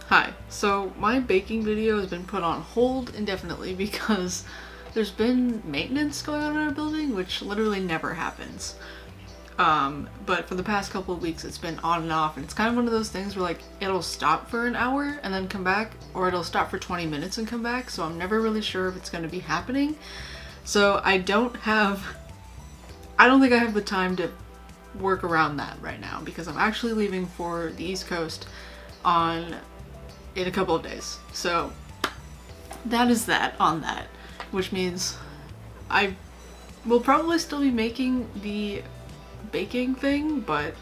Hi. So my baking video has been put on hold indefinitely because there's been maintenance going on in our building, which literally never happens. But for the past couple of weeks, it's been on and off, and it's kind of one of those things where like it'll stop for an hour and then come back, or it'll stop for 20 minutes and come back. So I'm never really sure if it's going to be happening. So I don't think I have the time to work around that right now because I'm actually leaving for the East Coast in a couple of days. So that is that on that, which means I will probably still be making the baking thing, but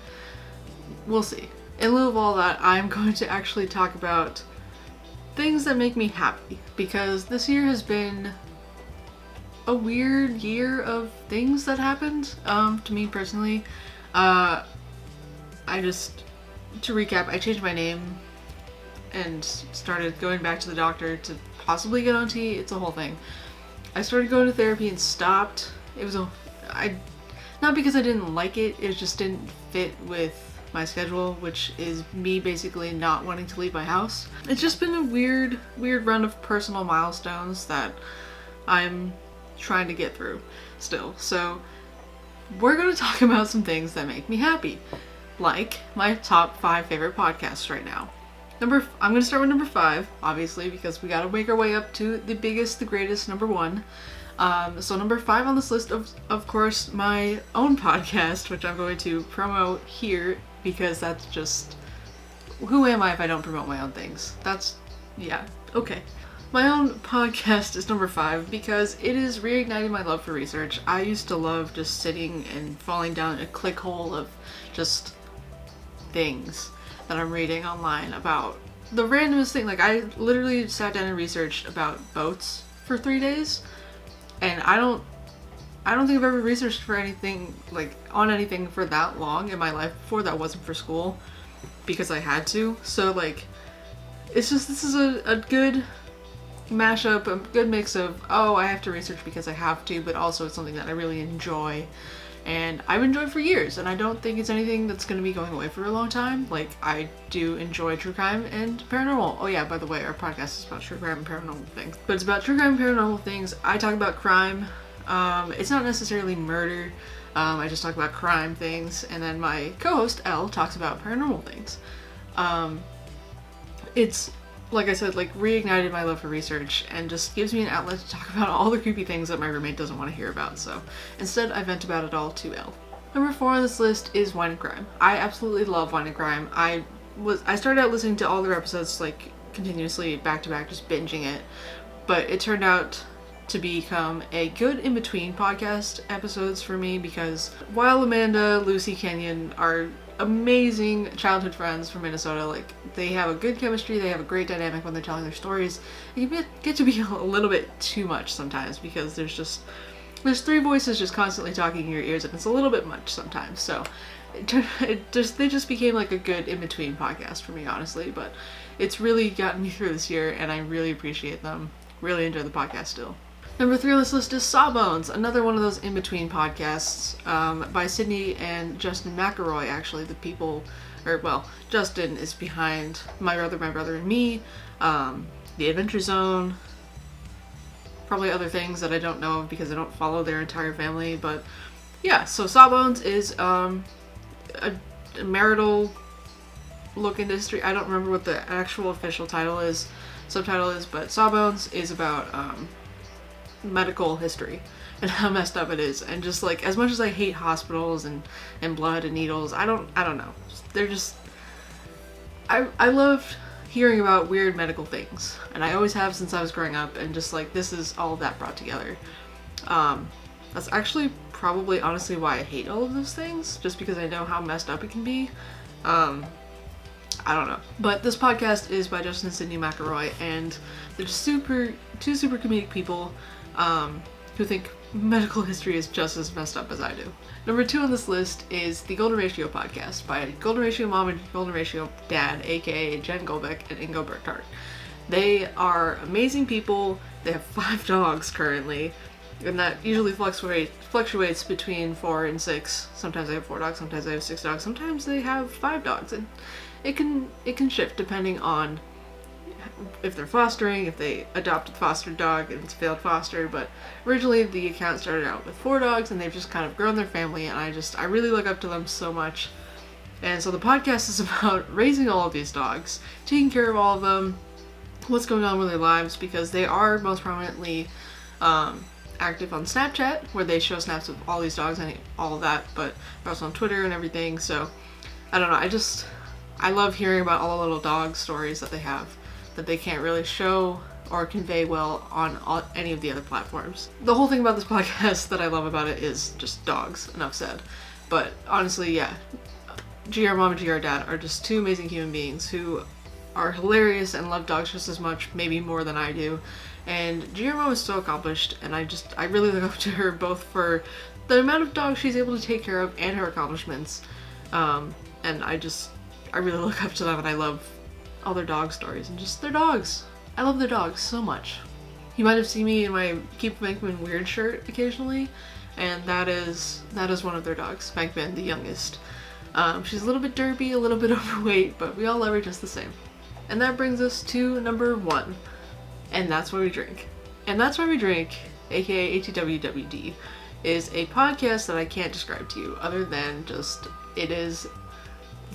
we'll see. In lieu of all that, I'm going to actually talk about things that make me happy, because this year has been a weird year of things that happened to me personally. To recap, I changed my name and started going back to the doctor to possibly get on T. It's a whole thing. I started going to therapy and stopped. Not because I didn't like it, it just didn't fit with my schedule, which is me basically not wanting to leave my house. It's just been a weird run of personal milestones that I'm trying to get through still. So we're going to talk about some things that make me happy, like my top 5 favorite podcasts right now. I'm going to start with number 5, obviously, because we got to make our way up to the biggest, the greatest, number 1. So number 5 on this list, of course, my own podcast, which I'm going to promote here, because that's just, who am I if I don't promote my own things? Okay. My own podcast is number 5 because it is reigniting my love for research. I used to love just sitting and falling down a click hole of just things that I'm reading online about the randomest thing. Like, I literally sat down and researched about boats for 3 days, and I don't think I've ever researched for anything, like, on anything for that long in my life before that wasn't for school, because I had to. So, like, it's just, this is a good mashup, a good mix of, oh, I have to research because I have to, but also it's something that I really enjoy. And I've enjoyed for years, and I don't think it's anything that's going to be going away for a long time. Like, I do enjoy true crime and paranormal. Oh yeah, by the way, our podcast is about true crime and paranormal things. But it's about true crime and paranormal things. I talk about crime. It's not necessarily murder. I just talk about crime things. And then my co-host, Elle, talks about paranormal things. It's, like I said, like, reignited my love for research and just gives me an outlet to talk about all the creepy things that my roommate doesn't want to hear about. So instead, I vent about it all to Elle. Number 4 on this list is Wine and Crime. I absolutely love Wine and Crime. I started out listening to all their episodes, like, continuously back to back, just binging it. But it turned out to become a good in-between podcast episodes for me, because while Amanda, Lucy, Kenyon are amazing childhood friends from Minnesota, like, they have a good chemistry, they have a great dynamic when they're telling their stories. It can get to be a little bit too much sometimes, because there's 3 voices just constantly talking in your ears, and it's a little bit much sometimes. So they just became like a good in-between podcast for me, honestly. But it's really gotten me through this year, and I really appreciate them. Really enjoy the podcast still. Number 3 on this list is Sawbones, another one of those in-between podcasts by Sydney and Justin McElroy, actually. Justin is behind My Brother and Me, The Adventure Zone, probably other things that I don't know of because I don't follow their entire family. But yeah, so Sawbones is a marital look into history. I don't remember what the actual official subtitle is, but Sawbones is about medical history and how messed up it is. And just, like, as much as I hate hospitals and blood and needles, I don't know. They're just, I loved hearing about weird medical things, and I always have since I was growing up, and just, like, this is all of that brought together. That's actually probably honestly why I hate all of those things, just because I know how messed up it can be. I don't know. But this podcast is by Justin and Sydney McElroy, and they're two super comedic people who think medical history is just as messed up as I do. Number 2 on this list is the Golden Ratio podcast by Golden Ratio Mom and Golden Ratio Dad, aka Jen Golbeck and Ingo Burkhart. They are amazing people. They have 5 dogs currently, and that usually fluctuates between 4 and 6. Sometimes they have 4 dogs, sometimes they have 6 dogs, sometimes they have 5 dogs, and it can shift depending on if they're fostering, if they adopted foster dog and it's failed foster, but originally the account started out with 4 dogs and they've just kind of grown their family, and I really look up to them so much. And so the podcast is about raising all of these dogs, taking care of all of them, what's going on with their lives, because they are most prominently active on Snapchat, where they show snaps of all these dogs and all of that, but they're also on Twitter and everything. So I don't know, I love hearing about all the little dog stories that they have that they can't really show or convey well on any of the other platforms. The whole thing about this podcast that I love about it is just dogs, enough said. But honestly, yeah, GR Mom and GR Dad are just 2 amazing human beings who are hilarious and love dogs just as much, maybe more than I do. And GR Mom is so accomplished, and I really look up to her both for the amount of dogs she's able to take care of and her accomplishments. And I really look up to them, and I love all their dog stories and just their dogs. I love their dogs so much. You might have seen me in my Keep Bankman Weird shirt occasionally, and that is one of their dogs, Bankman, the youngest. She's a little bit derpy, a little bit overweight, but we all love her just the same. And that brings us to number 1, and That's Why We Drink. And That's Why We Drink, aka ATWWD, is a podcast that I can't describe to you other than just, it is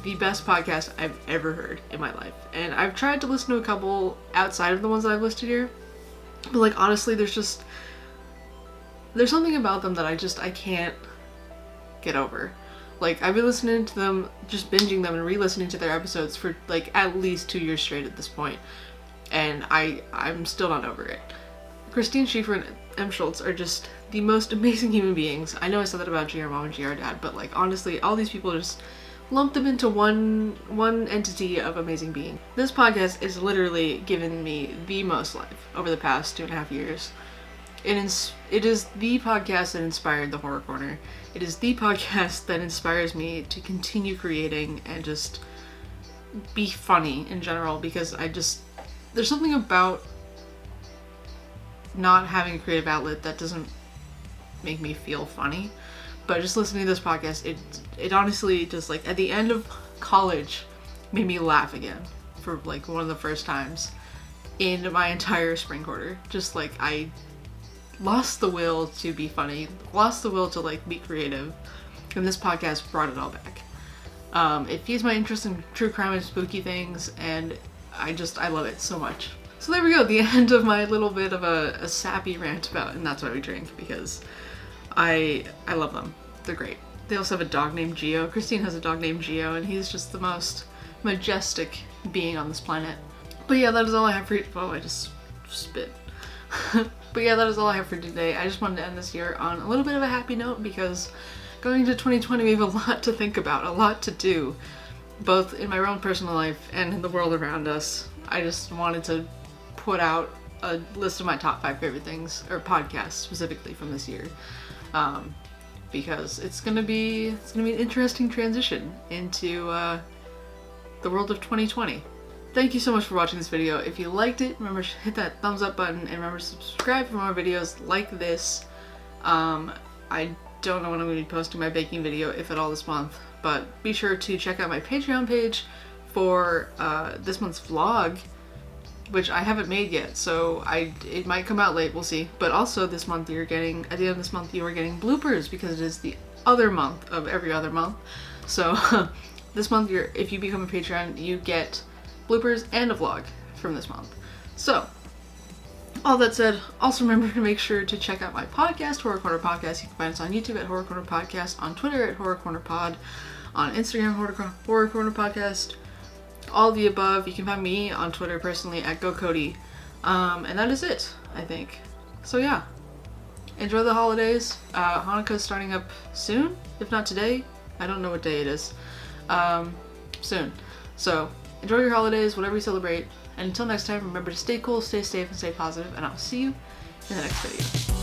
the best podcast I've ever heard in my life. And I've tried to listen to a couple outside of the ones that I've listed here, but like honestly, there's something about them that I can't get over. Like, I've been listening to them, just binging them and re-listening to their episodes for like at least 2 years straight at this point, and I'm still not over it. Christine Schieffer and M. Schultz are just the most amazing human beings. I know I said that about GR Mom and GR Dad, but like honestly, all these people just lump them into one entity of amazing being. This podcast is literally given me the most life over the past 2.5 years. It is the podcast that inspired the Horror Corner. It is the podcast that inspires me to continue creating and just be funny in general, because there's something about not having a creative outlet that doesn't make me feel funny. But just listening to this podcast, it honestly just, like, at the end of college made me laugh again for like one of the first times in my entire spring quarter. Just like, I lost the will to be funny, lost the will to like be creative, and this podcast brought it all back. It feeds my interest in true crime and spooky things, and I love it so much. So there we go, the end of my little bit of a sappy rant about And That's Why We Drink, because I love them. They're great. They also have a dog named Geo. Christine has a dog named Geo, and he's just the most majestic being on this planet. But yeah, that is all I have for you. Oh, I just spit. But yeah, that is all I have for today. I just wanted to end this year on a little bit of a happy note, because going into 2020 we have a lot to think about, a lot to do, both in my own personal life and in the world around us. I just wanted to put out a list of my top 5 favorite things, or podcasts specifically from this year, because it's gonna be an interesting transition into the world of 2020. Thank you so much for watching this video. If you liked it, remember to hit that thumbs up button, and remember to subscribe for more videos like this. I don't know when I'm going to be posting my baking video, if at all, this month, but be sure to check out my Patreon page for this month's vlog, which I haven't made yet, so it might come out late, we'll see. But also this month at the end of this month you are getting bloopers, because it is the other month of every other month. So this month, if you become a Patreon, you get bloopers and a vlog from this month. So all that said, also remember to make sure to check out my podcast, Horror Corner Podcast. You can find us on YouTube at Horror Corner Podcast, on Twitter at Horror Corner Pod, on Instagram Horror Corner Podcast, all of the above. You can find me on Twitter personally at GoCody, and that is it, I think. So yeah, enjoy the holidays. Hanukkah's starting up soon, if not today. I don't know what day it is. Soon. So enjoy your holidays, whatever you celebrate, and until next time, remember to stay cool, stay safe, and stay positive, and I'll see you in the next video.